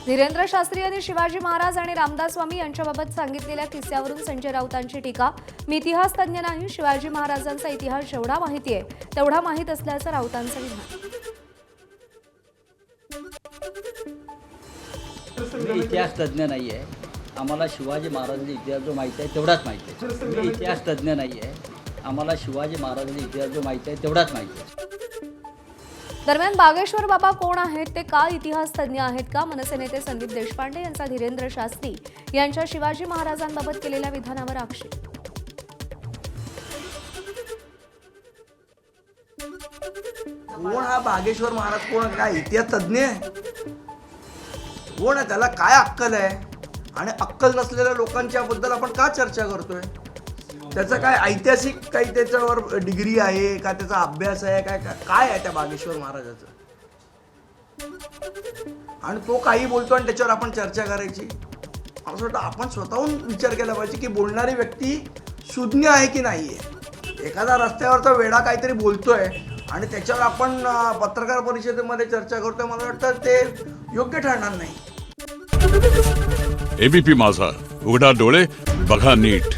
धीरेंद्र शास्त्री यांनी शिवाजी महाराज आणि रामदास स्वामी यांच्याबाबत सांगितलेल्या किस्स्यावरून संजय राऊतांची टीका. मी इतिहास तज्ज्ञ नाही, शिवाजी महाराजांचा इतिहास जेवढा माहिती आहे तेवढा माहीत असल्याचं राऊतांचं विधान. मी इतिहास तज्ज्ञ नाही आहे, आम्हाला शिवाजी महाराजांचा इतिहास जो माहिती आहे तेवढाच माहिती आहे. मी इतिहास तज्ज्ञ नाही आहे, आम्हाला शिवाजी महाराजांचा इतिहास जो माहिती आहे तेवढाच माहिती आहे. दरम्यान बागेश्वर बाबा कोण आहेत, ते का इतिहास तज्ज्ञ आहेत का? मनसे नेते संदीप देशपांडे यांचा धीरेंद्र शास्त्री यांच्या शिवाजी महाराजांबाबत केलेल्या विधानावर आक्षेप. कोण हा बागेश्वर महाराज? कोण काय इतिहास तज्ञ आहे? कोण आहे? त्याला काय अक्कल आहे? आणि अक्कल नसलेल्या लोकांच्या बद्दल आपण का चर्चा करतोय? त्याचं काय ऐतिहासिक काही त्याच्यावर डिग्री आहे का? त्याचा अभ्यास आहे काय? काय आहे त्या बागेश्वर महाराजाचं? आणि तो काही बोलतो आणि त्याच्यावर आपण चर्चा करायची? मला असं वाटतं आपण स्वतःहून विचार केला पाहिजे की बोलणारी व्यक्ती सुज्ञ आहे की नाही आहे. एखादा रस्त्यावरचा वेडा काहीतरी बोलतोय आणि त्याच्यावर आपण पत्रकार परिषदेमध्ये चर्चा करतोय, मला वाटतं ते योग्य ठरणार नाही. एबीपी माझा, उघडा डोळे बघा नीट.